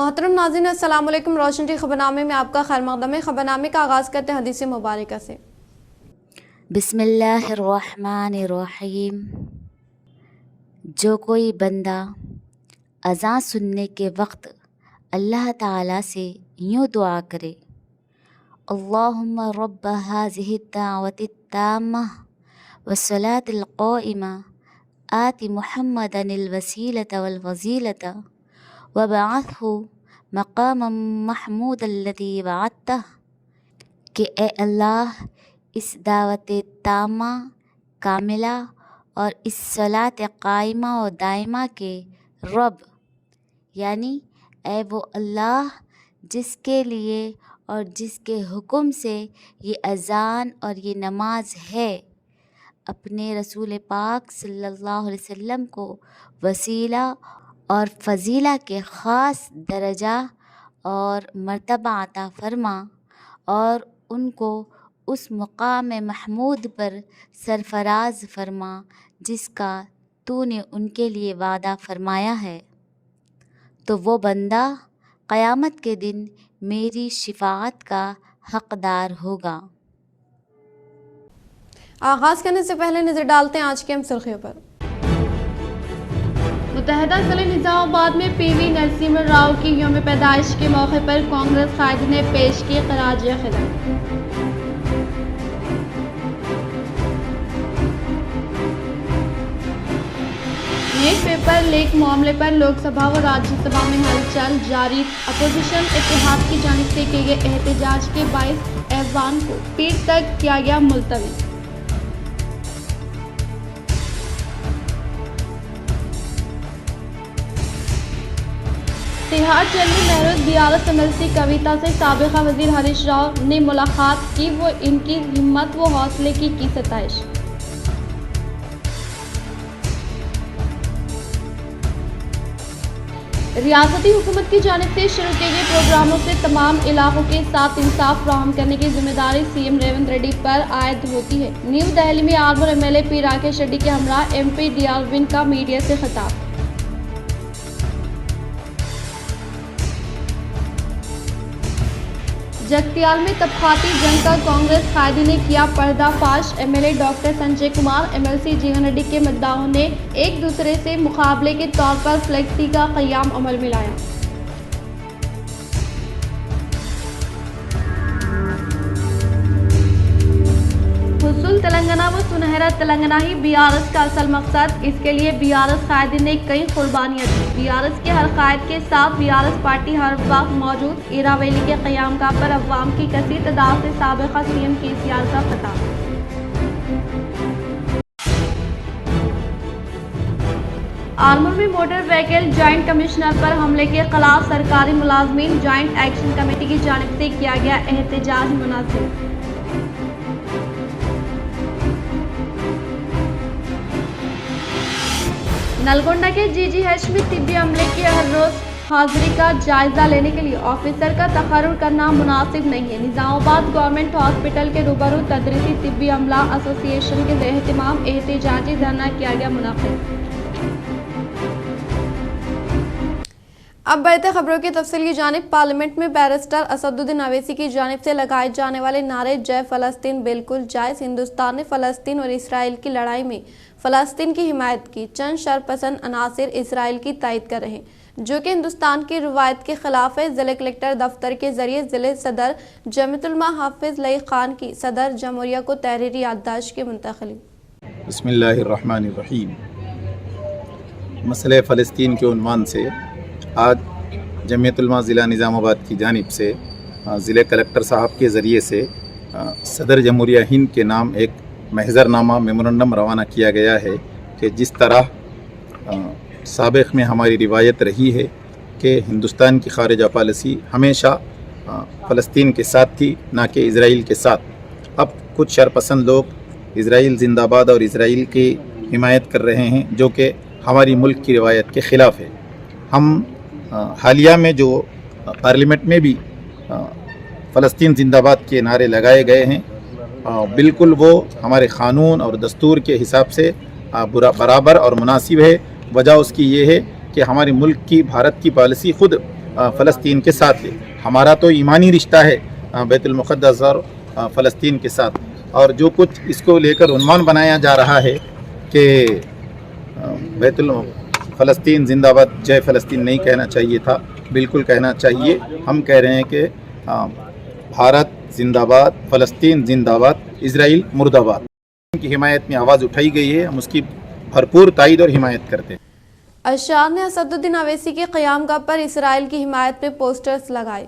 मोहतरम नाज़रीन, अस्सलाम वालेकुम। रोशन टी खबरनामे में आपका खैर मक़दम है। खबरनामे का आगाज़ करते हैं हदीस मुबारक से। बिस्मिल्लाहिर्रहमानिर्रहीम। जो कोई बंदा अज़ान सुनने के वक्त अल्लाह ताला से यूँ दुआ करे, अल्लाहुम्मा रब्ब हाज़िहि दावति ताम्मा वस्सलातिल क़ाइमा आति मुहम्मदनिल वसीलता वल फज़ीलता वबअथहु मक़ामम महमूदल्लज़ी वअदतह, कि ए अल्लाह, इस दावत तामा कामिला और इस सलात कायमा और दायमा के रब, यानी ए वो अल्लाह जिसके लिए और जिसके हुक्म से ये अज़ान और ये नमाज है, अपने रसूल पाक सल्लल्लाहु अलैहि वसल्लम को वसीला और फ़ज़ीला के ख़ास दर्जा और मर्तबा अता फ़रमा और उनको उस मुक़ाम महमूद पर सरफ़राज़ फ़रमा जिसका तूने उनके लिए वादा फ़रमाया है। तो वो बंदा क़यामत के दिन मेरी शिफ़ाअत का हक़दार होगा। आगाज़ करने से पहले नज़र डालते हैं आज की हम सुर्खियों पर। मुत्तहदा ज़िले निज़ामाबाद में पीवी नरसिम्हा राव की यौम पैदाइश के मौके पर कांग्रेस कायदीन ने पेश की ख़राज ख़िदमत। नेट पेपर लीक मामले पर लोकसभा व राज्यसभा में हलचल जारी। अपोजिशन इत्तेहाद की जानिब से किए गए एहतजाज के 22 ऐवान को पीर तक किया गया मुलतवी। तिहाड़ जेल में महरूद BRS MLC कविता से साबिक़ा वज़ीर हरीश राव ने मुलाकात की। वो इनकी हिम्मत व हौसले की सताइश। रियासती हुकूमत की जानिब से शुरू किए गए प्रोग्रामों से तमाम इलाकों के साथ इंसाफ फराहम करने की जिम्मेदारी CM रेवंत रेड्डी पर आयद होती है। न्यू दिल्ली में armour MLA P Rakesh Reddy के हमरा MP D अरविंद का मीडिया से खिताब। जगतियाल में तबक़ाती जंग का कांग्रेस कायदी ने किया पर्दाफाश। MLA doctor Sanjay Kumar MLC जीवन रेड्डी के मुद्दाओं ने एक दूसरे से मुकाबले के तौर पर फ्लेक्सी का क़याम अमल में लाया। हुस्नुल तेलंगाना व सुनहरा तेलंगाना ही BRS का असल मकसद। इसके लिए BRS कायदीन ने कई कुर्बानियाँ दी। BRS के हर कायद के साथ BRS पार्टी हर वक्त मौजूद। इरावली के क़याम का पर अवाम की कसीर तादाद से साबिक़ा CM KCR का खिताब। आर्मूर में मोटर व्हीकल जॉइंट कमिश्नर पर हमले के खिलाफ सरकारी मुलाजमीन जॉइंट एक्शन कमेटी की जानिब से किया गया एहतजाज मुनासिब। नलगोंडा के GGH में तिब्बी अमले की हर रोज़ हाजिरी का जायजा लेने के लिए ऑफिसर का तकर्रुर करना मुनासिब नहीं है। निज़ामाबाद गवर्नमेंट हॉस्पिटल के रूबरू तदरीसी तिब्बी अमला एसोसिएशन के एहतमाम एहतजाजी धरना किया गया मुनाक़िद। अब बढ़ते खबरों की तफसील की जानिब। पार्लियामेंट में बैरिस्टर असदुद्दीन अवैसी की जानिब से लगाए जाने वाले नारे जय फ़लस्तीन बिल्कुल जायज़। हिंदुस्तान ने फ़लस्तीन और इसराइल की लड़ाई में फ़लस्तीन की हिमायत की। चंद शरपसंद अनासिर इसराइल की तायद कर रहे हैं, जो कि हिंदुस्तान की रवायत के खिलाफ है। ज़िले कलेक्टर दफ्तर के जरिए ज़िले सदर जमीयतुलमा हाफिज़ लई खान की सदर जमहूरिया को तहरीरी याददाश्त की मुंतक़ली। बिस्मिल्लाहिर्रहमानिर्रहीम। मसले फ़लस्तीन के उन्वान से आज जमीयतुलमा ज़िला निज़ामाबाद की जानिब से ज़िले कलेक्टर साहब के ज़रिए से सदर जमहूरिया हिंद के नाम एक महज़रनामा मेमोरेंडम रवाना किया गया है कि जिस तरह साबिक़ में हमारी रिवायत रही है कि हिंदुस्तान की ख़ारिजा पॉलिसी हमेशा फ़लस्तीन के साथ थी, ना कि इसराइल के साथ। अब कुछ शरपसंद लोग इसराइल जिंदाबाद और इसराइल की हिमायत कर रहे हैं, जो कि हमारी मुल्क की रिवायत के ख़िलाफ़ है। हम हालिया में जो पार्लियामेंट में भी फ़लस्तीन जिंदाबाद के नारे लगाए गए हैं, बिल्कुल वो हमारे क़ानून और दस्तूर के हिसाब से बराबर और मुनासिब है। वजह उसकी ये है कि हमारे मुल्क की भारत की पॉलिसी ख़ुद फ़लस्तीन के साथ है। हमारा तो ईमानी रिश्ता है बैतुल मुक़द्दस और फ़लस्तीन के साथ, और जो कुछ इसको लेकर उन्वान बनाया जा रहा है कि बैतुल फ़लस्तीन जिंदाबाद जय फ़लस्तीन नहीं कहना चाहिए था, बिल्कुल कहना चाहिए। हम कह रहे हैं कि भारत जिंदाबाद, फ़लस्तीन जिंदाबाद, इजराइल मुर्दाबाद की हिमायत में आवाज़ उठाई गई है। हम उसकी भरपूर तायद और हिमायत करते हैं। अशार ने असदुद्दीन अवैसी के क़यामगाह पर इसराइल की हिमायत में पोस्टर्स लगाए।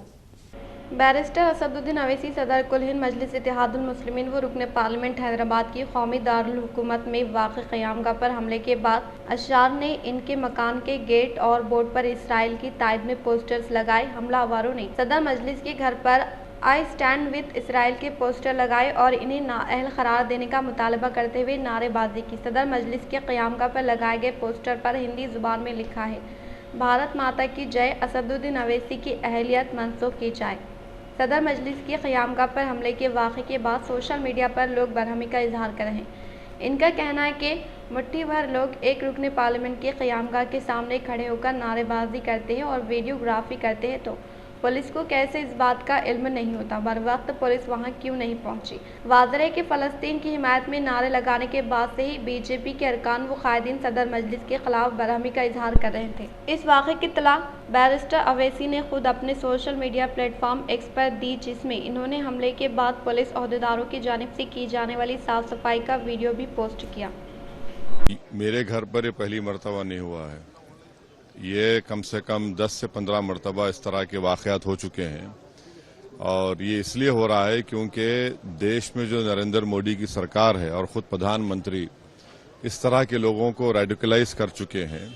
बैरिस्टर असदुद्दीन अवैसी सदर कुल हिंद मजलिस इत्तेहादुल मुस्लिमीन व रुकन पार्लियामेंट हैदराबाद की कौमी दारुल हुकूमत में वाक़ क़यामगाह पर हमले के बाद अशार ने इनके मकान के गेट और बोर्ड पर इसराइल की तायद में पोस्टर्स लगाए। हमलावरों ने सदर मजलिस के घर पर आई स्टैंड विद इसराइल के पोस्टर लगाए और इन्हें नाअहल करार देने का मुतालबा करते हुए नारेबाजी की। सदर मजलिस के क़यामगाह पर लगाए गए पोस्टर पर हिंदी ज़ुबान में लिखा है, भारत माता की जय, असदुद्दीन अवैसी की अहलियत मनसूख की जाए। सदर मजलिस के क़यामगाह पर हमले के वाक़े के बाद सोशल मीडिया पर लोग बरहमी का इजहार कर रहे हैं। इनका कहना है कि मुट्ठी भर लोग एक रुकन पार्लियामेंट के क़यामगाह के सामने खड़े होकर नारेबाजी करते हैं और वीडियोग्राफी करते हैं, तो पुलिस को कैसे इस बात का इल्म नहीं होता? बर वक्त पुलिस वहां क्यों नहीं पहुंची? वाज़ेह है कि फ़लस्तीन की हिमायत में नारे लगाने के बाद से ही बीजेपी के अरकान व कायदीन सदर मजलिस के खिलाफ बरहमी का इजहार कर रहे थे। इस वाक़े की इत्तला बैरिस्टर अवैसी ने खुद अपने सोशल मीडिया प्लेटफॉर्म एक्स पर दी, जिसमें इन्होंने हमले के बाद पुलिस अहदेदारों की जानिब से की जाने वाली साफ सफाई का वीडियो भी पोस्ट किया। मेरे घर पर ये पहली मरतबा नहीं हुआ है, ये कम से कम 10 से 15 मरतबा इस तरह के वाक़यात हो चुके हैं, और ये इसलिए हो रहा है क्योंकि देश में जो नरेंद्र मोदी की सरकार है और ख़ुद प्रधानमंत्री इस तरह के लोगों को रेडिकलाइज कर चुके हैं।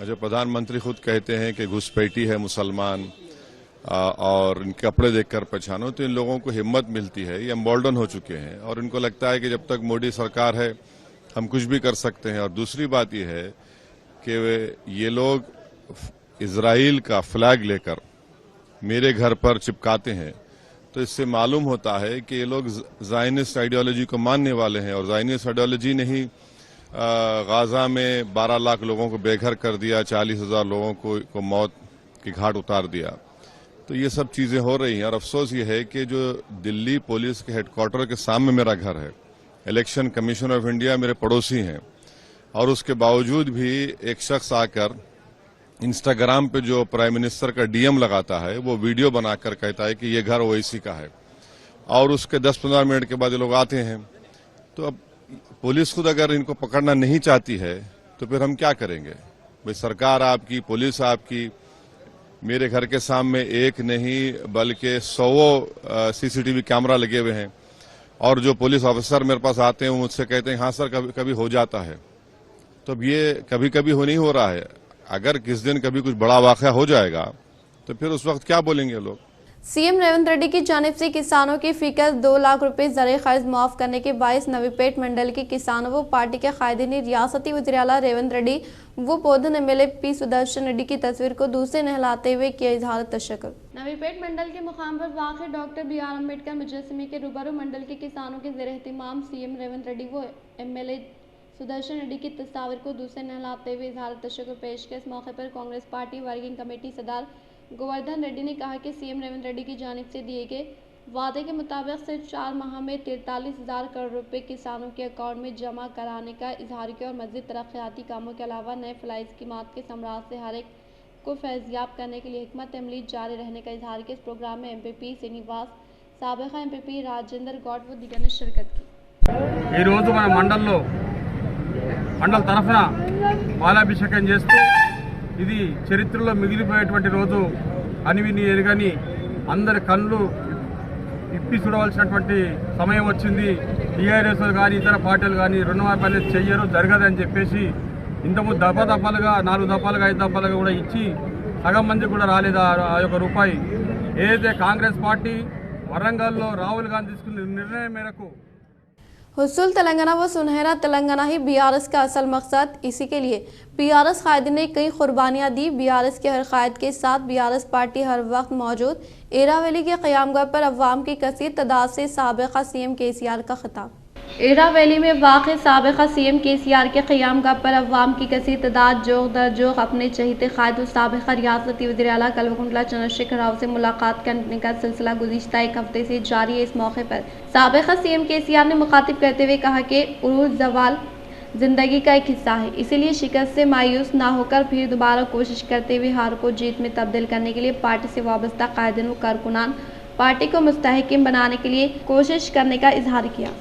जो प्रधानमंत्री खुद कहते हैं कि घुसपैठी है मुसलमान और इनके कपड़े देखकर पहचानो, तो इन लोगों को हिम्मत मिलती है, ये एम्बोल्डन हो चुके हैं और इनको लगता है कि जब तक मोदी सरकार है हम कुछ भी कर सकते हैं। और दूसरी बात यह है कि ये लोग इजराइल का फ्लैग लेकर मेरे घर पर चिपकाते हैं, तो इससे मालूम होता है कि ये लोग ज़ायनिस्ट आइडियोलॉजी को मानने वाले हैं, और ज़ायनिस्ट आइडियोलॉजी ने ही गाजा में 12 लाख लोगों को बेघर कर दिया, 40,000 लोगों को मौत की घाट उतार दिया। तो ये सब चीज़ें हो रही हैं, और अफसोस ये है कि जो दिल्ली पुलिस के हेडक्वार्टर के सामने मेरा घर है, इलेक्शन कमीशन ऑफ इंडिया मेरे पड़ोसी हैं, और उसके बावजूद भी एक शख्स आकर इंस्टाग्राम पे जो प्राइम मिनिस्टर का डीएम लगाता है वो वीडियो बनाकर कहता है कि ये घर ओवैसी का है, और उसके 10-15 मिनट के बाद ये लोग आते हैं। तो अब पुलिस खुद अगर इनको पकड़ना नहीं चाहती है तो फिर हम क्या करेंगे? भाई सरकार आपकी, पुलिस आपकी, मेरे घर के सामने एक नहीं बल्कि 100 सीसीटीवी कैमरा लगे हुए हैं, और जो पुलिस ऑफिसर मेरे पास आते हैं वो मुझसे कहते हैं हाँ सर कभी कभी हो जाता है। तो अब ये कभी कभी नहीं हो रहा है, अगर किस दिन कभी कुछ बड़ा वाक़या हो जाएगा तो फिर उस वक्त क्या बोलेंगे लोग? सीएम रेवंत रेड्डी की जानिब से किसानों की फीकस 2 लाख रुपए ज़र क़र्ज माफ करने के बायस नवीपेट मंडल के किसानों व पार्टी के कायदीन ने रियासती वज़ीर आला रेवंत रेड्डी व पौधन एमएलए पी सुदर्शन रेड्डी की तस्वीर को दूसरे नहलाते हुए किया इजहार तशक्कुर। नवीपेट मंडल के मुकाम पर वाक़ डॉक्टर BR अम्बेडकर मुजस्समे के रूबरू मंडल के किसानों के ज़ेर एहतमाम सीएम रेवंत रेड्डी व एमएलए सुदर्शन रेड्डी की तस्वीर को दूसरे नहलाते हुए इजहार तशक्कुर पेश किया। इस मौके पर कांग्रेस पार्टी वर्किंग कमेटी सदर गोवर्धन रेड्डी ने कहा कि सीएम रेवंत रेड्डी की जानिब से दिए गए वादे के मुताबिक सिर्फ 4 माह में 43,000 करोड़ रुपए किसानों के अकाउंट में जमा कराने का इजहार किया, और मज़ीद तरक्याती कामों के अलावा नए फलाई स्कीमात के समराज से हर एक को फैज़याब करने के लिए हिकमत अमली जारी रहने का इजहार किया। इस प्रोग्राम में एमपीपी श्रीनिवास, साबिक़ा एमपीपी राजेंद्र गौड व दीगर ने शिरकत की। మండల తరఫున పాలాభిషేకం చేస్తూ ఇది చరిత్రలో మిగిలిపోయేటువంటి రోజు అని విని ఎరుగని అందరి కళ్ళు ఇప్పి చూడవలసినటువంటి సమయం వచ్చింది. టీఆర్ఎస్ కానీ ఇతర పార్టీలు కానీ రుణమాఫీ అనేది చెయ్యరు, జరగదని చెప్పేసి ఇంతకుముందు దఫాలుగా 4 దఫాలుగా 5 దఫాలుగా కూడా ఇచ్చి సగం మంది కూడా రాలేదు ఆ యొక్క రూపాయి. ఏదైతే కాంగ్రెస్ పార్టీ వరంగల్లో రాహుల్ గాంధీ తీసుకున్న నిర్ణయం మేరకు हुस्सुल तेलंगाना व सुनहरा तेलंगाना ही बीआरएस का असल मकसद, इसी के लिए बीआरएस कायदीन ने कई कुर्बानियां दी। बीआरएस के हर कायद के साथ बीआरएस पार्टी हर वक्त मौजूद। एरावली के क़यामगाह पर अवाम की कसीर तादाद से साबिक़ा सीएम केसीआर का खिताब। एरा वैली में वाक़ साबिक़ा सीएम केसीआर के क़यामगाह पर अवाम की कसीर तादाद जोग दर जोग अपने चहीते क़ायद और साबिक़ा रियासती वज़ीर आला कल्वकुंतला चंद्रशेखर राव से मुलाकात करने का सिलसिला गुज़िश्ता एक हफ्ते से जारी है। इस मौके पर साबिक़ा सीएम केसीआर ने मुखातिब करते हुए कहा कि उरूज ज़वाल ज़िंदगी का एक हिस्सा है, इसीलिए शिकस्त से मायूस ना होकर फिर दोबारा कोशिश करते हुए हार को जीत में तब्दील करने के लिए पार्टी से वाबस्ता कायदीन व कारकुनान पार्टी को मुस्तहकिम बनाने के लिए कोशिश करने का इजहार किया।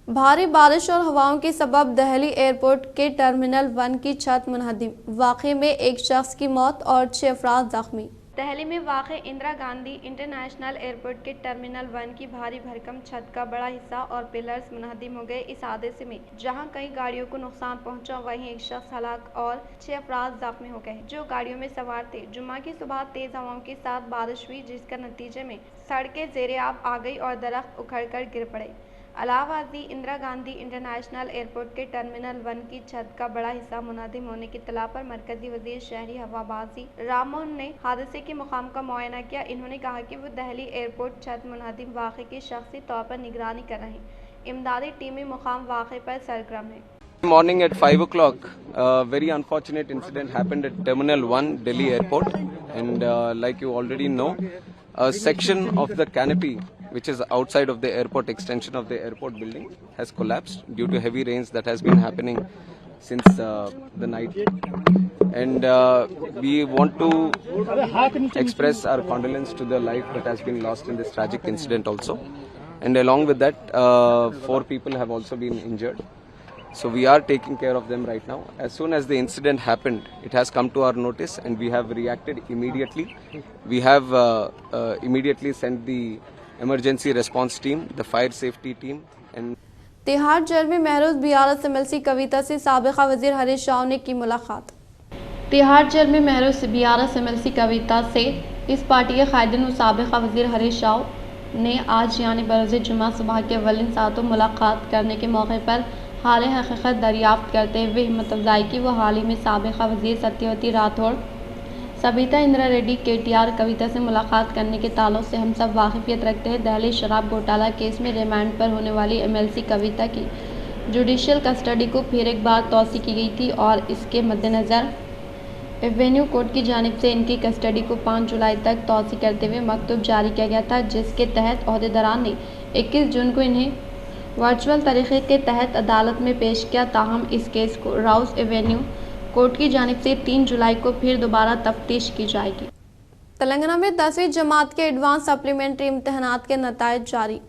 भारी बारिश और हवाओं के सबब दिल्ली एयरपोर्ट के टर्मिनल 1 की छत मुनहदिम, वाक़े में एक शख्स की मौत और 6 अफराद जख्मी। दिल्ली में वाक़ इंदिरा गांधी इंटरनेशनल एयरपोर्ट के टर्मिनल 1 की भारी भरकम छत का बड़ा हिस्सा और पिलर्स मुनहदिम हो गए। इस हादसे में जहां कई गाड़ियों को नुकसान पहुंचा, वहीं एक शख्स हलाक और 6 अफराद जख्मी हो गए जो गाड़ियों में सवार थे। जुम्मा की सुबह तेज हवाओं के साथ बारिश हुई, जिसका नतीजे में सड़कें ज़ेरे आब आ गई और दरख्त उखड़कर गिर पड़े। इलाहाबादी इंदिरा गांधी इंटरनेशनल एयरपोर्ट के टर्मिनल 1 की छत का बड़ा हिस्सा मुनहदिम होने की इत्तला पर मरकजी वजीर शहरी हवाबाजी राम मोहन ने हादसे के मुकाम का मुआयना किया। इन्होंने कहा कि वो दिल्ली एयरपोर्ट छत मुनहदिम वाक़े की शख्सी तौर पर निगरानी कर रहे हैं। इमदादी टीमें मुकाम वाक़े पर सरगर्म है। Morning at 5 o'clock, a very unfortunate incident happened at Terminal 1, Delhi Airport, and like you already know, a section of the canopy, which is outside of the airport extension of the airport building, has collapsed due to heavy rains that has been happening since the night. And we want to express our condolence to the life that has been lost in this tragic incident also. And along with that, 4 people have also been injured. So we are taking care of them right now. As soon as the incident happened, it has come to our notice and we have reacted immediately. We have immediately sent the emergency response team, the fire safety team, and Tihar jail में महरूज BRS MLC कविता से साबिक़ा वज़ीर हरीश राव ने की मुलाकात। Tihar jail में महरूज BRS MLC कविता से इस पार्टी के कायदीन और साबिक़ा वज़ीर हरीश राव ने आज यानी बरोज़ जुम्मा सुबह के अव्वलिन सातों मुलाकात करने के मौके पर हाल हकीकत दरियाफ्त करते हुए हिम्मत अफजाई की। वो हाल ही में साबिक़ा वज़ीर सत्यवती राठौड़, सबिता इंदिरा रेड्डी, केटीआर कविता से मुलाकात करने के ताल्लुक़ से हम सब वाकिफ़ियत रखते हैं। दिल्ली शराब घोटाला केस में रिमांड पर होने वाली एमएलसी कविता की जुडिशल कस्टडी को फिर एक बार तौसी की गई थी और इसके मद्देनज़र एवेन्यू कोर्ट की जानिब से इनकी कस्टडी को 5 जुलाई तक तौसी करते हुए मकतूब जारी किया गया था, जिसके तहत अहदेदारान ने 21 जून को इन्हें वर्चुअल तरीक़े के तहत अदालत में पेश किया। ताहम इस केस को राउस एवेन्यू कोर्ट की जानिब से 3 जुलाई को फिर दोबारा तफ्तीश की जाएगी। तेलंगाना में 10वीं जमात के एडवांस सप्लीमेंट्री इम्तहानात के नताइज जारी।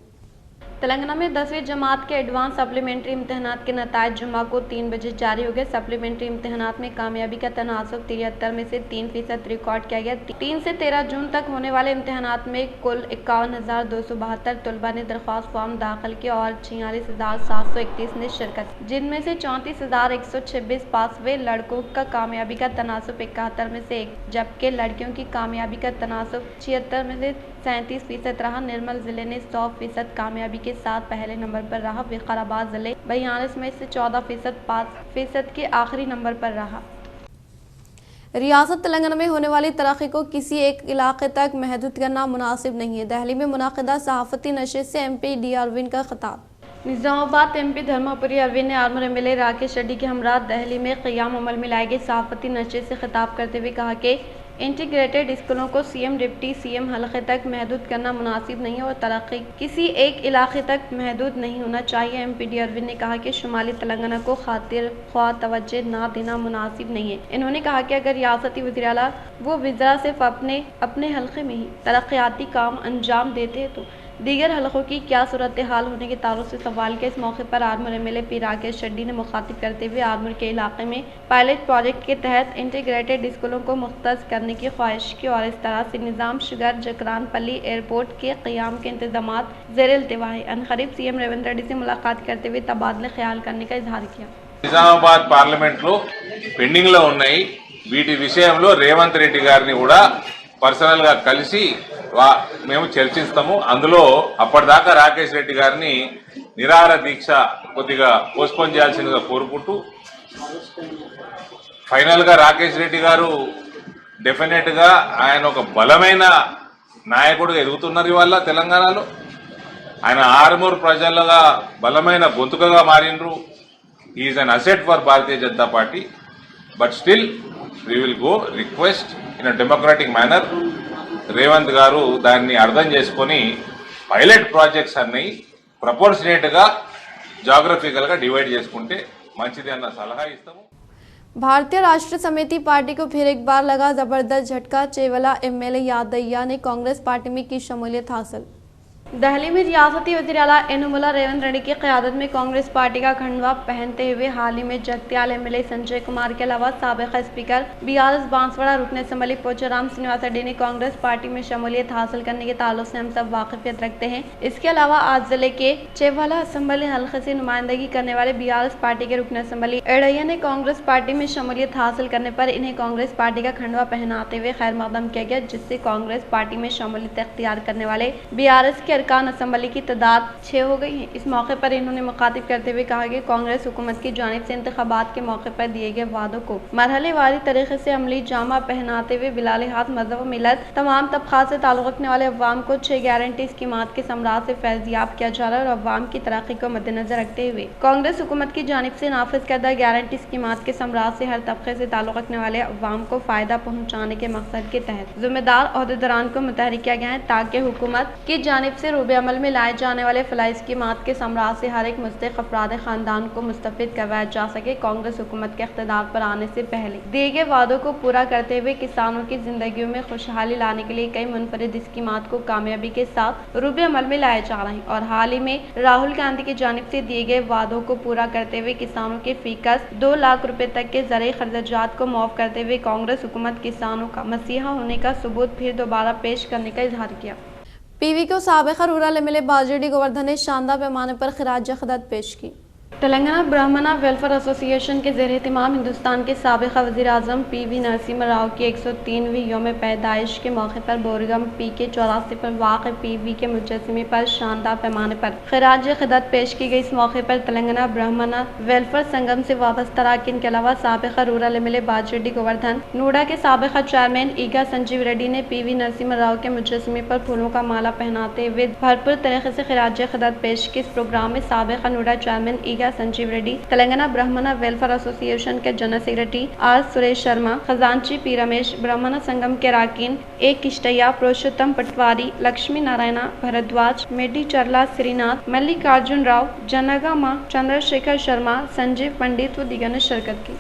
तेलंगाना में 10वीं जमात के एडवांस सप्लीमेंट्री इम्तहानात के नताइज जुम्मा को 3 बजे जारी हो गए। सप्लीमेंट्री इम्तहानात में कामयाबी का तनासब 73 में से 3% रिकॉर्ड किया गया। 3 से 13 जून तक होने वाले इम्तहानात में कुल 51,272 तलबा ने दरख्वास्त फॉर्म दाखिल किए और 46,731 ने शिरकत, जिनमें से 34,126 पास हुए। लड़कों का कामयाबी का तनासब 71 में से 1, जबकि लड़कियों की कामयाबी का तनासब 76 में से 37% रहा। निर्मल जिले ने 100% कामयाबी के साथ पहले नंबर पर रहा। विकाराबाद जिले 42 में से 14% 5% के आखिरी नंबर पर रहा। रियासत तेलंगाना में होने वाली तरक्की को किसी एक इलाके तक महदूद करना मुनासिब नहीं है। दिल्ली में मुनाकिदा सहाफती नशिस्त से MP D अरविंद का खिताब। निजामाबाद MP धर्मपुरी अरविंद ने आर्मर MLA राकेश रेड्डी के हमरा दिल्ली में क़याम अमल में लाए गए सहाफती नशिस्त से खिताब करते हुए कहा कि इंटीग्रेटेड स्कूलों को CM डिप्टी CM हल्के तक महदूद करना मुनासिब नहीं है और तरक्की किसी एक इलाके तक महदूद नहीं होना चाहिए। MP D अरविंद ने कहा कि शुमाली तेलंगाना को खातिर ख्वाह तवज्जो ना देना मुनासिब नहीं है। इन्होंने कहा कि अगर रियासती वज़ीर आला वो वज़रा सिर्फ अपने हल्के में ही तरक्याती काम अंजाम देते हैं तो दीगर हलकों की क्या सूरत हाल होने के ताल्लुक से सवाल किया। इस मौके पर armour MLA P Rakesh Reddy ने मुखातिब करते हुए आर्मर के इलाके में पायलट प्रोजेक्ट के तहत इंटीग्रेटेड स्कूलों को मुख्तस करने की ख्वाहिश की और इस तरह से निज़ाम शुगर जकरानपल्ली एयरपोर्ट के क़याम के इंतजामात ज़ेर इल्तिवा है। अनक़रीब CM रेवंत रेड्डी से मुलाकात करते हुए तबादले ख्याल करने का इजहार किया। నిజామాబాద్ పార్లమెంట్లో పెండింగ్ లో ఉన్నాయి, వీటి విషయంలో రేవంత్ రెడ్డి గారిని కూడా పర్సనల్ గా కలిసి మేము చర్చిస్తాము. అందులో అప్పటిదాకా రాకేష్ రెడ్డి గారిని నిరాహార దీక్ష కొద్దిగా పోస్ట్పోన్ చేయాల్సిందిగా కోరుకుంటూ, ఫైనల్ గా రాకేష్ రెడ్డి గారు డెఫినెట్ గా ఆయన ఒక బలమైన నాయకుడిగా ఎదుగుతున్నారు ఇవాళ తెలంగాణలో. ఆయన ఆర్మూర్ ప్రజలుగా బలమైన గొంతుకగా మారినరు. Is an asset for Bharatiya Janata party. But still we will go request in a democratic manner. Revanth garu దాన్ని అర్థం చేసుకొని పైలట్ ప్రాజెక్ట్స్ అన్ని ప్రపోర్షనేట్ గా జాగ్రఫికల్ గా డివైడ్ చేసుకుంటే మంచిది అన్న సలహా ఇస్తాము. भारतीय राष्ट्रीय समिति पार्टी को फिर एक बार लगा जबरदस्त झटका। चेवला एमएलए यादయ్య ने कांग्रेस पार्टी में की शमूलियत हासिल। दिल्ली में रियासती वज़ीर-ए-आला यनुमुल्लाह रेवंत रेड्डी की क़यादत में कांग्रेस पार्टी का खंडवा पहनते हुए हाल ही में जगत्याल एमएलए संजय कुमार के अलावा साबिक़ा स्पीकर बीआरएस बांसवाड़ा रुकन असम्बली पोचाराम श्रीनिवास रेड्डी ने कांग्रेस पार्टी में शमूलियत हासिल करने के ताल्लुक से हम सब वाकिफियत रखते हैं। इसके अलावा आज जिले के चेवाला असम्बली हल्के से नुमाइंदगी करने वाले बीआरएस पार्टी के रुकन असम्बली एड़ैया ने कांग्रेस पार्टी में शमूलियत हासिल करने पर इन्हें कांग्रेस पार्टी का खंडवा पहनाते हुए खैर मकदम किया गया, जिससे कांग्रेस पार्टी में शमूलियत इख्तियार करने वाले बीआरएस के अरकान असम्बली की तादाद 6 हो गई है। इस मौके पर इन्होंने मुखातिब करते हुए कहा कि कांग्रेस हुकूमत की जानिब से इंतखाबात के मौके पर दिए गए वादों को मरहलेवारी तरीके से अमली जामा पहनाते हुए बिलालिहात मज़हब मिलत तमाम तबक़ात से ताल्लुक़ रखने वाले अवाम को 6 गारंटी स्कीमात के समराज से फैज़याब किया जा रहा है और अवाम की तरक्की को मद्देनजर रखते हुए कांग्रेस हुकूमत की जानिब से नाफिज करदा गारंटी स्कीमात के समराज से हर तबके से ताल्लुक़ रखने वाले अवाम को फ़ायदा पहुँचाने के मकसद के तहत ज़िम्मेदार ओहदेदारान को मुतहरिक किया गया है, ताकि हुकूमत की जानिब से रूबे अमल में लाए जाने वाले फलाई स्कीमात के समराज से हर एक मुस्तहिक़ अफराद ख़ानदान को मुस्तफ़िद करवाया जा सके। कांग्रेस हुकूमत के इक़्तिदार पर आने से पहले दिए गए वादों को पूरा करते हुए किसानों की जिंदगियों में खुशहाली लाने के लिए कई मुनफरिद स्कीमात को कामयाबी के साथ रूबे अमल में लाए जा रहे हैं और हाल ही में राहुल गांधी की जानिब से दिए गए वादों को पूरा करते हुए किसानों के फीकस 2 लाख रुपए तक के ज़रिए खर्चात को माफ़ करते हुए कांग्रेस हुकूमत किसानों का मसीहा होने का सबूत फिर दोबारा पेश करने का इजहार किया। पीवी को साबिक़ा रूरल एमएलए बाजरेड्डी गोवर्धन ने शानदार पैमाने पर खिराज अक़ीदत पेश की। तेलंगाना ब्राह्मणा वेलफेयर एसोसिएशन के ज़ेर एहतमाम हिंदुस्तान के साबिक़ा वज़ीर आज़म पीवी नरसिम्हा राव की 103वीं यौम पैदाइश के मौके पर बोरगम PK 84 पर वाक़ पीवी के मुजस्समे पर शानदार पैमाने पर खिराज अक़ीदत पेश की गई। इस मौके पर तेलंगाना ब्राह्मणा वेलफेयर संगम से वाबस्ता अरकान के अलावा साबिक़ा रूरल एमएलए बाजरेड्डी गोवर्धन, नूडा के साबिक़ा चेयरमैन ईगा संजीव रेड्डी ने पीवी नरसिम्हा राव के मुजस्समे पर फूलों का माला पहनाते हुए भरपूर तरीके से खिराज अक़ीदत पेश की। इस प्रोग्राम में साबिक़ा NUDA chairman Eega Sanjeev Reddy, Telangana Brahmana welfare association के general secretary R Suresh Sharma, खजांची पी रमेश, ब्राह्मणा संगम के अरकान ए किष्टయ్య, पुरुषोत्तम पटवारी, लक्ष्मी नारायण भरद्वाज, मेडी चरला श्रीनाथ, मल्लिकार्जुन राव, जनगामा चंद्रशेखर शर्मा, संजीव पंडित व दिगर ने शिरकत की।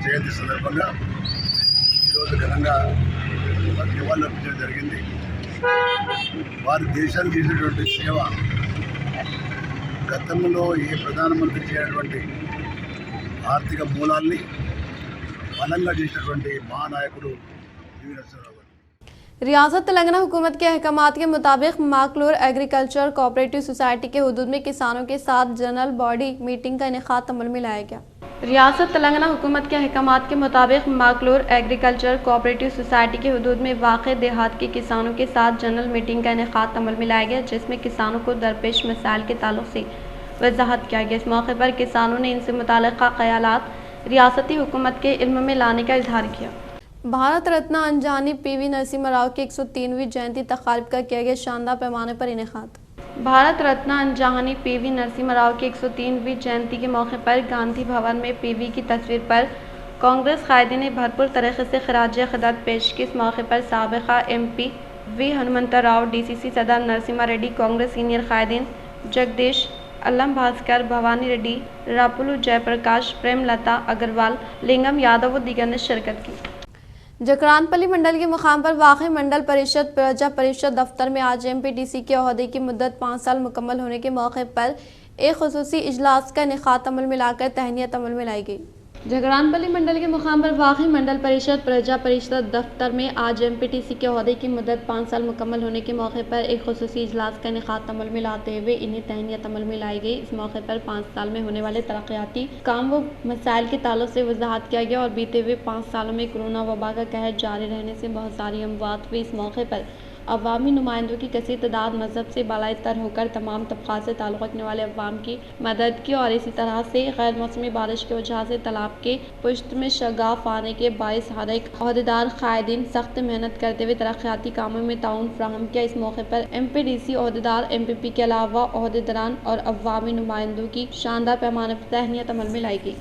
జయంతి సందర్భంగా ఈరోజు ఘనంగా నివాళులర్పించడం జరిగింది. వారి దేశానికి చేసినటువంటి సేవ గతంలో ఏ ప్రధానమంత్రి చేయనటువంటి ఆర్థిక మూలాల్ని బలంగా చేసినటువంటి మహానాయకుడు పివి నరసింహారావు గారు। रियासत तेलंगाना हुकूमत के अहकामात के मुताबिक माकलूर एग्रीकल्चर कोऑपरेटिव सोसाइटी के हुदूद में किसानों के साथ जनरल बॉडी मीटिंग का इनेकाद अमल में लाया गया। रियासत तेलंगाना हुकूमत के अहकामात के मुताबिक माकलूर एग्रीकल्चर कोऑपरेटिव सोसाइटी के हुदूद में वाक़ देहात के किसानों के साथ जनरल मीटिंग का इनेकाद अमल में लाया गया, जिसमें किसानों को दरपेश मसाइल के ताल्लुक से वजाहत किया गया। इस मौके पर किसानों ने इनसे मुताल्लिक़ा ख़यालात रियासती हुकूमत के इल्म में लाने का इजहार किया। भारत रत्न अनजानी पीवी नरसिम्हा राव की 103वीं जयंती तक़रीब का किया गया शानदार पैमाने पर इनेकाद। भारत रत्न अनजानी पीवी नरसिम्हा राव की 103वीं जयंती के मौके पर गांधी भवन में पीवी की तस्वीर पर कांग्रेस कायदीन ने भरपूर तरीके से खिराज अक़ीदत पेश की। इस मौके पर साबिक़ा MP V Hanumanta Rao, DCC सदर नरसिम्हा रेड्डी, कांग्रेस सीनियर कायदीन जगदीश अल्लम भास्कर, भवानी रेड्डी, रापुलू जयप्रकाश, प्रेमलता अग्रवाल, लिंगम यादव व दीगर ने शिरकत की। जकरानपल्ली मंडल के मुकाम पर वाक़ मंडल परिषद प्रजा परिषद दफ्तर में आज MPTC के ओहदे की मुद्दत 5 साल मुकम्मल होने के मौके पर एक खुसूसी इजलास का इनेकाद अमल में लाकर तहनीत अमल में लाई गई। जगरानपल्ली मंडल के मुकाम पर वाक़ मंडल परिषद प्रजा परिषद दफ्तर में आज MPTC के ओहदे की मुद्दत 5 साल मुकम्मल होने के मौके पर एक खुसूसी इजलास का इनेकाद अमल में लाते हुए इन्हें तहनीत अमल में लाई गई। इस मौके पर 5 साल में होने वाले तरक्याती काम व मसाइल के ताल्लुक से वजाहत किया गया और बीते हुए 5 सालों में कोरोना वबा का कहर जारी रहने से बहुत सारी अमवात हुई। इस मौके पर अवामी नुमाइंदों की कसीर तादाद मजहब से बालाई तर होकर तमाम तबक़ात से ताल्लुक़ रखने वाले अवाम की मदद की और इसी तरह से गैर मौसमी बारिश की वजह से तालाब के पुश्त में शगाफ आने के बायस हर एक अहदेदार कायदीन सख्त मेहनत करते हुए तरक्याती कामों में ताउन फ्राहम किया। इस मौके पर MPDC अहदेदार MPP के अलावा अहदेदारान और अवामी नुमाइंदों की शानदार पैमाने पर तहनीत अमल में लाई गई।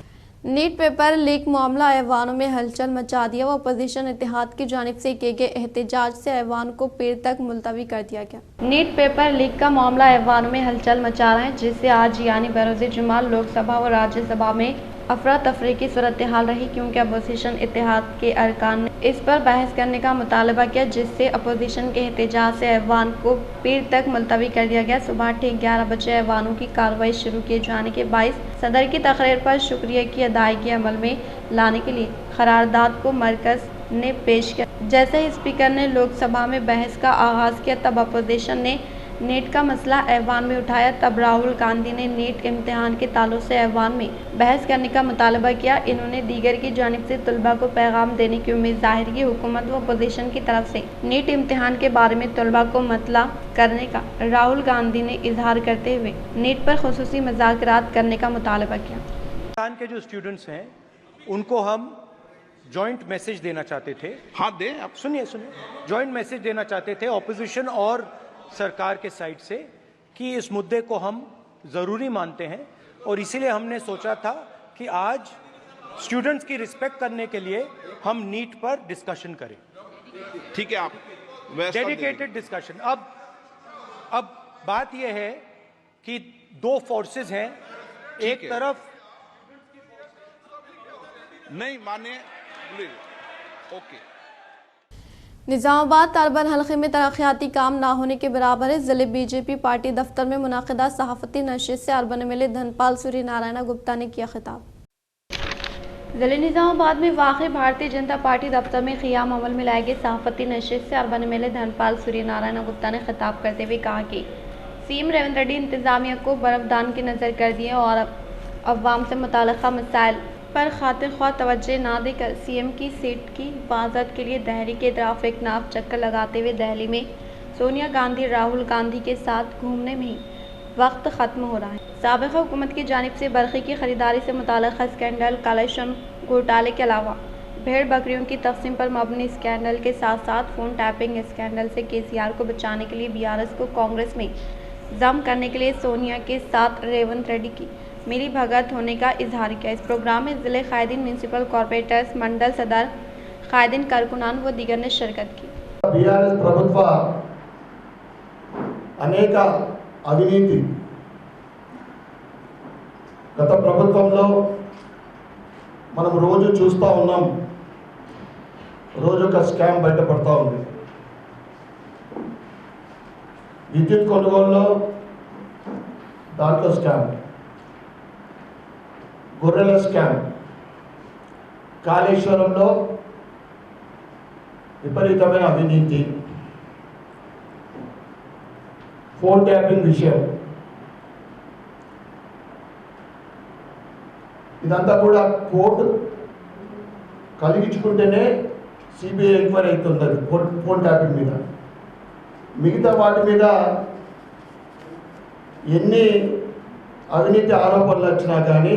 नीट पेपर लीक मामला ऐवानों में हलचल मचा दिया व अपोजिशन इत्तेहाद की जानिब से किए गए एहतजाज से ऐवान को पीर तक मुलतवी कर दिया गया। नीट पेपर लीक का मामला ऐवानों में हलचल मचा रहा है, जिससे आज यानी बरोज़ जुमा लोकसभा व राज्यसभा में अफरा तफरी की सूरत हाल रही, क्योंकि अपोजिशन इत्तेहाद के अरकान ने इस पर बहस करने का मुतालबा किया, जिससे अपोजिशन के एहतजाज से ऐवान को पीर तक मुलतवी कर दिया गया। सुबह ठीक 11 बजे ऐवानों की कार्रवाई शुरू किए जाने के बायस सदर की तकरीर पर शुक्रिया की अदायगी अमल में लाने के लिए करारदाद को मरकज ने पेश किया। जैसे ही स्पीकर ने लोकसभा में बहस का आगाज़ किया, तब अपोजिशन ने नीट का मसला ऐवान में उठाया। तब राहुल गांधी ने नीट इम्तिहान के ताल्लुक से ऐवान में बहस करने का मुतालबा किया। इन्होंने दीगर की जानिब से तलबा को पैगाम देने की उम्मीद जाहिर की। हुकूमत व अपोजिशन की तरफ से नीट इम्तिहान के बारे में तलबा को मतला करने का राहुल गांधी ने इजहार करते हुए नीट पर खुसूसी मुज़ाकरात करने का मुतालबा किया। पाकिस्तान के जो स्टूडेंट्स हैं उनको हम जॉइंट मैसेज देना चाहते थे। हाँ दें, आप सुनिए जॉइंट मैसेज देना चाहते थे ऑपोजिशन और सरकार के साइड से कि इस मुद्दे को हम ज़रूरी मानते हैं और इसीलिए हमने सोचा था कि आज स्टूडेंट्स की रिस्पेक्ट करने के लिए हम नीट पर डिस्कशन करें। ठीक है, आप डेडिकेटेड डिस्कशन। अब बात यह है कि दो फोर्सेस हैं, एक तरफ नहीं माने, ओके। निज़ामाबाद तारबन हल्के में तरक्याती काम ना होने के बराबर है। ज़िले BJP पार्टी दफ्तर में मुनाकिदा सहाफ़ती नशिस्त से अर्बन MLA धनपाल सूर्य नारायण गुप्ता ने किया खिताब। ज़िले निज़ामाबाद में वाक़ई भारतीय जनता पार्टी दफ्तर में क़ियाम अमल में लाए गए सहाफ़ती नशिस्त से अर्बन MLA धनपाल सूर्य नारायण गुप्ता ने खिताब करते हुए कहा कि CM रेवंत रेड्डी इंतज़ामिया को बर्फ़दान की नज़र कर दिए और अवाम से मुताल्लिक़ा मसाइल पर खातिर ख्वाह तवज्जो ना देकर CM की सीट की हिफाजत के लिए दहली के तरफ एक नाफ चक्कर लगाते हुए दहली में सोनिया गांधी राहुल गांधी के साथ घूमने में ही वक्त ख़त्म हो रहा है। साबिक़ा हुकूमत की जानिब से बरक़ी की ख़रीदारी से मुताल्लिक़ स्कैंडल कलेक्शन घोटाले के अलावा भेड़ बकरियों की तक़सीम पर मबनी स्कैंडल के साथ साथ फ़ोन टैपिंग स्कैंडल से KCR को बचाने के लिए BRS को कांग्रेस में जम करने के लिए सोनिया के साथ रेवंत रेड्डी की मिली भगत होने का इजहार किया। इस प्रोग्राम में ज़िले कायदीन म्यूनसिपल कॉर्पोरेटर्स मंडल सदर कायदीन कारकुनान व दीगर ने शिरकत की। BRS ప్రభుత్వ అనేక అవినీతి గత ప్రభుత్వంలో మనం రోజు చూస్తూ ఉన్నాం, రోజు ఒక స్కామ్ బయటపడతా ఉంది। విద్యుత్ కొనుగోలులో దాంట్లో స్కామ్, గొర్రెల స్కామ్, కాళేశ్వరంలో విపరీతమైన అవినీతి, ఫోన్ ట్యాపింగ్ విషయం, ఇదంతా కూడా కోర్టు కలిగించుకుంటేనే CBI ఎంక్వైరీ అవుతున్నది ఫోన్ ట్యాపింగ్ మీద। మిగతా వాటి మీద ఎన్ని అవినీతి ఆరోపణలు వచ్చినా కానీ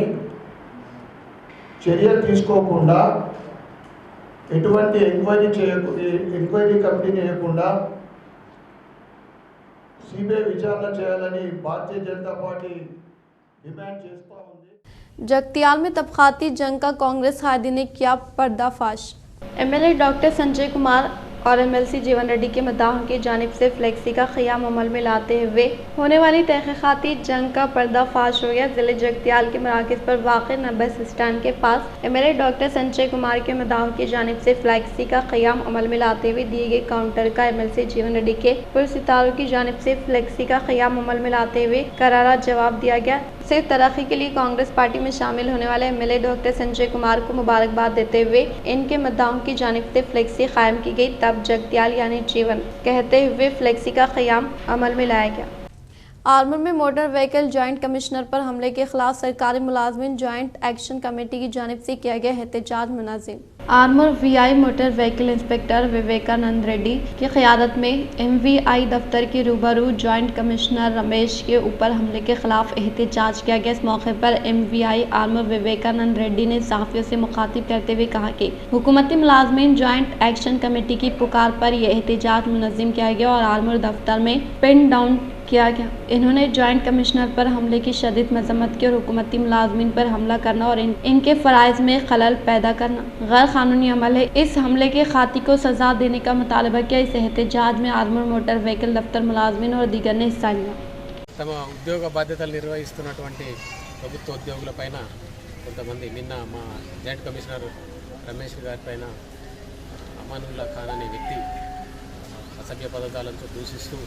చర్య తీసుకోకుండా ఎటువంటి ఎంక్వైరీ కమిటీ చేయకుండా CBI విచారణ చేయాలని భారతీయ జనతా పార్టీ డిమాండ్ చేస్తూ ఉంది। जगतियाल में तबक़ाती जंग का कांग्रेस कायदी ने किया पर्दाफाश। MLA डॉक्टर संजय कुमार और MLC जीवन रेड्डी के मद्दाहों की जानिब से फ्लेक्सी का क़ियाम अमल में लाते हुए होने वाली तहक़ीक़ाती जंग का पर्दाफाश हो गया। ज़िले जगतियाल के मराकज़ पर वाक़ बस स्टैंड के पास MLA डॉक्टर संजय कुमार के मद्दाहों की जानिब से फ्लेक्सी का क़ियाम अमल में लाते हुए दिए गए काउंटर का MLC जीवन रेड्डी के पुरसितारों की जानिब से फ्लेक्सी का क़ियाम अमल में लाते हुए करारा जवाब दिया गया। सिर्फ तरक्की के लिए कांग्रेस पार्टी में शामिल होने वाले MLA डॉक्टर संजय कुमार को मुबारकबाद देते हुए इनके मद्दाहों की जानिब से फ्लेक्सी कायम की गई। तब जगतियाल यानी जीवन कहते हुए फ्लेक्सी का क़ियाम अमल में लाया गया। आर्मूर में मोटर व्हीकल जॉइंट कमिश्नर पर हमले के खिलाफ सरकारी मुलाजमीन जॉइंट एक्शन कमेटी की जानिब से किया गया एहतजाज मुनाजिम। Armoor VI motor vehicle inspector Vivekananda Reddy की क़यादत में एमवीआई दफ्तर के रूबरू जॉइंट कमिश्नर रमेश के ऊपर हमले के खिलाफ एहतजाज किया गया। इस मौके पर एमवीआई आर्मर विवेकानंद रेड्डी ने सहाफ़ियों से मुखातिब करते हुए कहा कि हुकूमती मुलाजमीन जॉइंट एक्शन कमेटी की पुकार पर यह एहतजाज मुनज़्ज़म किया गया और आर्मर दफ्तर में पिन डाउन किया गया। इन्होंने जॉइंट कमिश्नर पर हमले की शदीद मजम्मत की और हुकूमती मुलाजमीन पर हमला करना और इनके फ़राइज़ में खलल पैदा करना गैर कानूनी अमल है। इस हमले के खाती को सज़ा देने का मुतालबा किया। इस एहतजाज में आर्मर मोटर व्हीकल दफ्तर मुलाजमीन और दीगर ने हिस्सा लिया। తమ ఉద్యోగ బాధ్యతలు నిర్వహిస్తున్నటువంటి ప్రభుత్వ ఉద్యోగులపైన కొంతమంది నిన్న మా జాయింట్ కమిషనర్ రమేష్ గారిపైన అమానుల్లా ఖాన్ అనే వ్యక్తి అసభ్య పదార్థాలతో దూషిస్తూ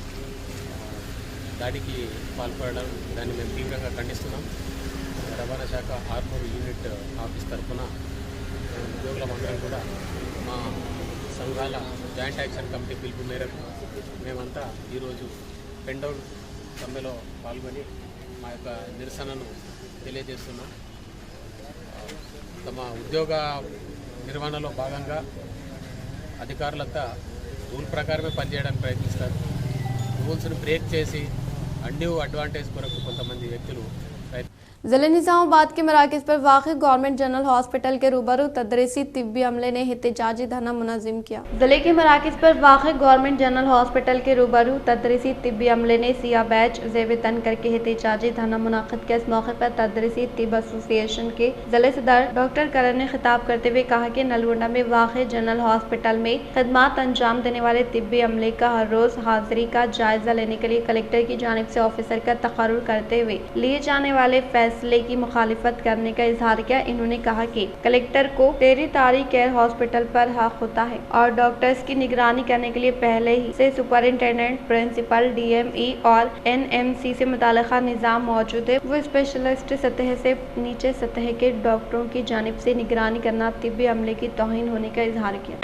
దాడికి పాల్పడడం, దాన్ని మేము తీవ్రంగా ఖండిస్తున్నాం. రవాణా శాఖ ఆర్మూర్ యూనిట్ ఆఫీస్ తరఫున ఉద్యోగులందరం కూడా మా సంఘాల జాయింట్ యాక్షన్ కమిటీ పిలుపు మేరకు మేమంతా ఈరోజు పెండౌన్ సమ్మెలో పాల్గొని మా యొక్క నిరసనను తెలియజేస్తున్నాం. తమ ఉద్యోగ నిర్వహణలో భాగంగా అధికారులంతా రూల్ ప్రకారమే పనిచేయడానికి ప్రయత్నిస్తారు. రూల్స్ను బ్రేక్ చేసి అండ్యూ అడ్వాంటేజ్ కొరకు కొంతమంది వ్యక్తులు ज़िले निज़ामाबाद के मराकज़ पर वाक़ गवर्नमेंट जनरल हॉस्पिटल के रूबरू तदरीसी तिब्बी अमले ने एहतजाजी धरना मुनज़्ज़म किया। ज़िले के मराकज़ पर वाक़ गवर्नमेंट जनरल हॉस्पिटल के रूबरू तदरीसी तिब्बी अमले ने सिया बैच ज़ेब तन करके एहतजाजी धरना मुनाक़िद किया। इस मौके पर तदरीसी तिब एसोसिएशन के ज़िले सदर डॉक्टर करण ने खिताब करते हुए कहा कि नलगोंडा में वाक़ जनरल हॉस्पिटल में खदमात अंजाम देने वाले तिब्बी अमले का हर रोज़ हाज़िरी का जायज़ा लेने के लिए कलेक्टर की जानिब से ऑफिसर का तक़र्रुर करते हुए लिए जाने वाले फैसले की मुखालिफत करने का इजहार किया। इन्होंने कहा कि कलेक्टर को टेरिटरी केयर हॉस्पिटल पर हक होता है और डॉक्टर्स की निगरानी करने के लिए पहले ही से सुपरिंटेंडेंट, प्रिंसिपल, डीएमई और एनएमसी से मुताल्लिका निज़ाम मौजूद है। वो स्पेशलिस्ट सतह से नीचे सतह के डॉक्टरों की जानिब से निगरानी करना तिब्बी अमले की तौहीन होने का इजहार किया।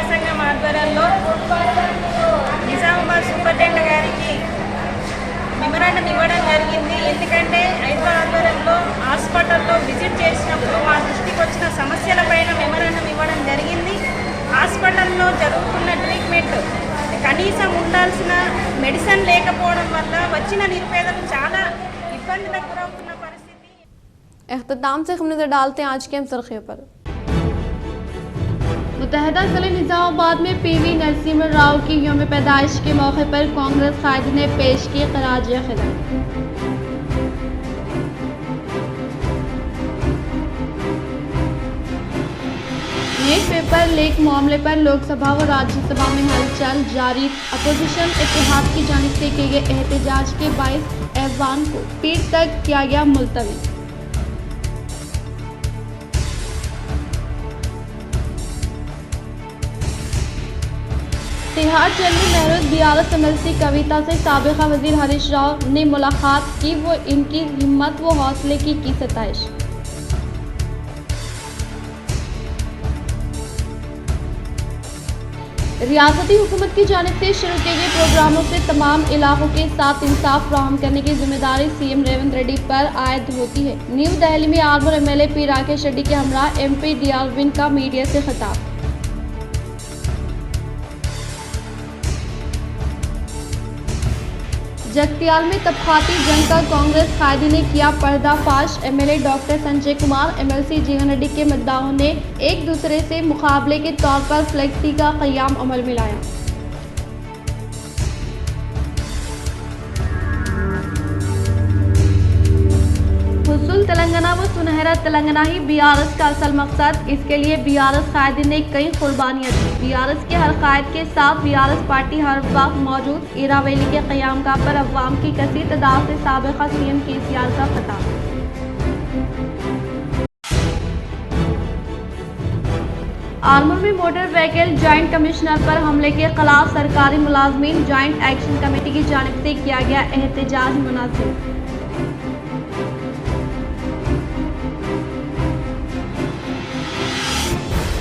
మెమరాండం ఇవ్వడం జరిగింది. ఎందుకంటే హైదరాబాద్ ఆధ్వర్యంలో హాస్పిటల్లో విజిట్ చేసినప్పుడు మా దృష్టికి వచ్చిన సమస్యలపైన మెమరాండం ఇవ్వడం జరిగింది. హాస్పిటల్లో జరుగుతున్న ట్రీట్మెంట్, కనీసం ఉండాల్సిన మెడిసిన్ లేకపోవడం వల్ల వచ్చిన నిరుపేదలు చాలా ఇబ్బందులకు గురవుతున్న పరిస్థితి। इख्तिताम से हम नजर डालते हैं आज के हम सुर्खियों पर। मुत्तहदा ज़िले निज़ामाबाद में पीवी नरसिम्हा राव की यौम पैदाइश के मौके पर कांग्रेस कायदीन ने पेश की खराज खिदमत। नेट पेपर लीक मामले पर लोकसभा व राज्यसभा में हलचल जारी। अपोजिशन इत्तेहाद की जानिब से किए गए एहतजाज के 22 ऐवान को पीर तक किया गया मुलतवी। तिहाड़ जेल में महरूज बीआरएस एमएलसी कविता से साबिका वजीर हरीश राव ने मुलाकात की। वो इनकी हिम्मत व हौसले की सताइश। रियासती हुकूमत की जानिब से शुरू किए गए प्रोग्रामों से तमाम इलाकों के साथ इंसाफ फराहम करने की जिम्मेदारी सीएम रेवंत रेड्डी पर आयद होती है। न्यू दिल्ली में armour MLA P Rakesh Reddy के हमरा एमपी डी अरविंद का मीडिया से खिताब। जगतियाल में तबकाती जंग का कांग्रेस कायदी ने किया पर्दाफाश। MLA doctor Sanjay Kumar, MLC जीवन रेड्डी के मुद्दाओं ने एक दूसरे से मुकाबले के तौर पर फ्लेक्सी का क़याम अमल में लाया। हुस्नुल तेलंगाना व सुनहरा तेलंगाना ही बीआरएस का असल मकसद। इसके लिए बीआरएस कायदीन ने कई कुर्बानियां दी। बीआरएस के हर कायद के साथ बीआरएस पार्टी हर वक्त मौजूद। इरावली के क़याम का पर अवाम की कसीर तादाद से साबिक़ा सीएम केसीआर का खिताब। आर्मूर में मोटर व्हीकल जॉइंट कमिश्नर पर हमले के खिलाफ सरकारी मुलाजमीन जॉइंट एक्शन कमेटी की जानिब से किया गया एहतजाज मुनासिब।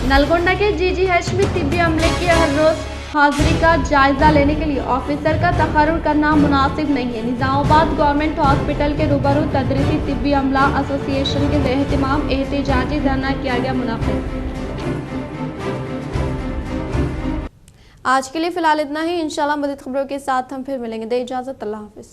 नलगोंडा के जीजीएच में तिब्बी अमले की हर रोज हाजिरी का जायजा लेने के लिए ऑफिसर का तकर्रुर करना मुनासिब नहीं है। निज़ामाबाद गवर्नमेंट हॉस्पिटल के रूबरू तदरीसी तिब्बी अमला एसोसिएशन के एहतमाम एहतजाजी धरना किया गया मुनाफिद। आज के लिए फिलहाल इतना ही। इंशाल्लाह मज़ीद खबरों के साथ हम फिर मिलेंगे। दे इजाज़त, अल्लाह हाफिज़।